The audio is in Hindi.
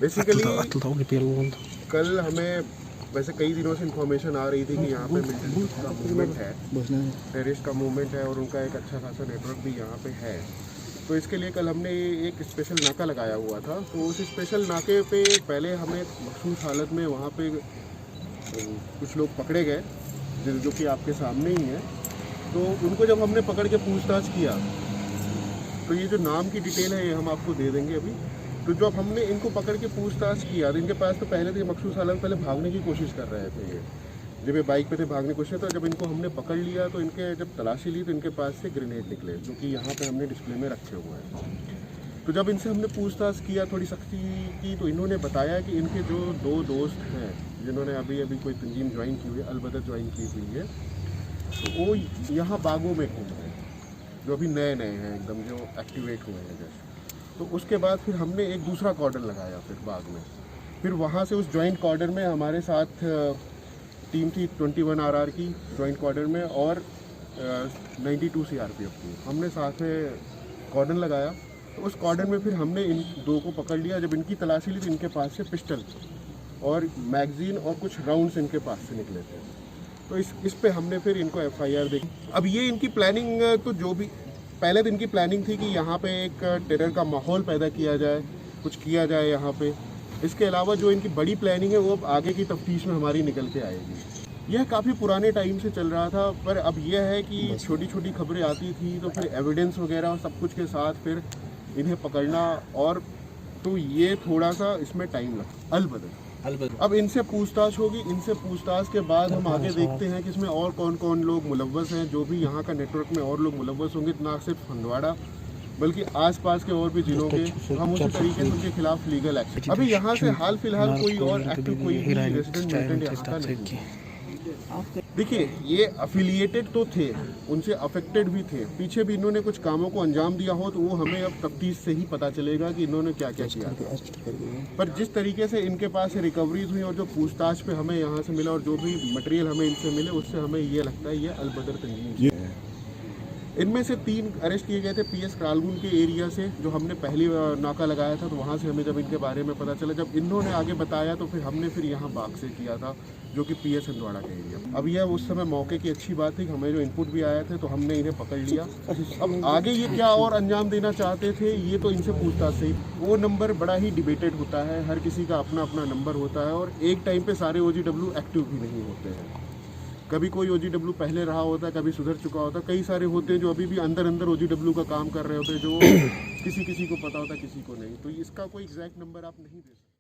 बेसिकली कल हमें वैसे कई दिनों से इन्फॉर्मेशन आ रही थी कि यहाँ पे मिलिटेंट्स का मूवमेंट है, टेररिस्ट का मूवमेंट है और उनका एक अच्छा खासा नेटवर्क भी यहाँ पे है। तो इसके लिए कल हमने एक स्पेशल नाका लगाया हुआ था। तो उस स्पेशल नाके पे पहले हमें मखसूस हालत में वहाँ पे कुछ लोग पकड़े गए जो कि आपके सामने ही हैं। तो उनको जब हमने पकड़ के पूछताछ किया तो ये जो नाम की डिटेल है ये हम आपको दे देंगे अभी। तो जब हमने इनको पकड़ के पूछताछ किया तो इनके पास तो पहले तो मखसूस हालत पहले भागने की कोशिश कर रहे थे। ये जब ये बाइक पे थे भागने की कोशिश, तो जब इनको हमने पकड़ लिया तो इनके जब तलाशी ली तो इनके पास से ग्रेनेड निकले जो कि यहाँ पे हमने डिस्प्ले में रखे हुए हैं। तो जब इनसे हमने पूछताछ किया थोड़ी सख्ती की तो इन्होंने बताया कि इनके जो दो दोस्त हैं जिन्होंने अभी अभी कोई तंजीम ज्वाइन की हुई है, अलबदर ज्वाइन की हुई है, तो वो यहाँ बागों में घूम रहे हैं, जो अभी नए हैं एकदम, जो एक्टिवेट हुए हैं जैसे। तो उसके बाद फिर हमने एक दूसरा कॉर्डन लगाया फिर बाग में। फिर वहाँ से उस जॉइंट कॉर्डन में हमारे साथ टीम थी 21 RR की जॉइंट कॉर्डन में और 92 CRPF की। हमने साथ में कॉर्डन लगाया। तो उस कॉर्डन में फिर हमने इन दो को पकड़ लिया। जब इनकी तलाशी ली तो इनके पास से पिस्टल और मैगजीन और कुछ राउंड्स इनके पास से निकले थे। तो इस पे हमने फिर इनको FIR दी। अब ये इनकी प्लानिंग तो जो भी पहले दिन की प्लानिंग थी कि यहाँ पे एक टेरर का माहौल पैदा किया जाए, कुछ किया जाए यहाँ पे। इसके अलावा जो इनकी बड़ी प्लानिंग है वो अब आगे की तफ्तीश में हमारी निकल के आएगी। यह काफ़ी पुराने टाइम से चल रहा था, पर अब यह है कि छोटी छोटी खबरें आती थी तो फिर एविडेंस वगैरह और सब कुछ के साथ फिर इन्हें पकड़ना, और तो ये थोड़ा सा इसमें टाइम लगा। अलबदर अब इनसे पूछताछ होगी। इनसे पूछताछ के बाद हम आगे देखते हैं कि इसमें और कौन कौन लोग मुलव्वस हैं। जो भी यहाँ का नेटवर्क में और लोग मुलव्वस होंगे, ना सिर्फ हंदवाड़ा बल्कि आसपास के और भी जिलों के, हम उसी तरीके से उनके खिलाफ लीगल एक्शन। अभी यहाँ से हाल फिलहाल कोई और एक्टिव कोई भी रेजिडेंट मिलिटेंट यहाँ का नहीं। देखिए, ये अफिलिएटेड तो थे, उनसे अफेक्टेड भी थे, पीछे भी इन्होंने कुछ कामों को अंजाम दिया हो तो वो हमें अब तफ्तीश से ही पता चलेगा कि इन्होंने क्या क्या किया। पर जिस तरीके से इनके पास रिकवरीज हुई और जो पूछताछ पे हमें यहाँ से मिला और जो भी मटेरियल हमें इनसे मिले, उससे हमें ये लगता है ये अलबदर तंजीम है। इनमें से 3 अरेस्ट किए गए थे PS क्रालगुन के एरिया से, जो हमने पहली नाका लगाया था। तो वहाँ से हमें जब इनके बारे में पता चला, जब इन्होंने आगे बताया तो फिर हमने फिर यहाँ बाग से किया था, जो कि PS हंदवाड़ा का एरिया। अब यह उस समय मौके की अच्छी बात थी कि हमें जो इनपुट भी आया थे तो हमने इन्हें पकड़ लिया। अब आगे ये क्या और अंजाम देना चाहते थे ये तो इनसे पूछताछ से ही। वो नंबर बड़ा ही डिबेटेड होता है, हर किसी का अपना अपना नंबर होता है और एक टाइम पे सारे OGW एक्टिव भी नहीं होते हैं। कभी कोई OGW पहले रहा होता है, कभी सुधर चुका होता है, कई सारे होते हैं जो अभी भी अंदर अंदर OGW का काम कर रहे होते हैं, जो किसी को पता होता है, किसी को नहीं। तो इसका कोई एग्जैक्ट नंबर आप नहीं दे सकते।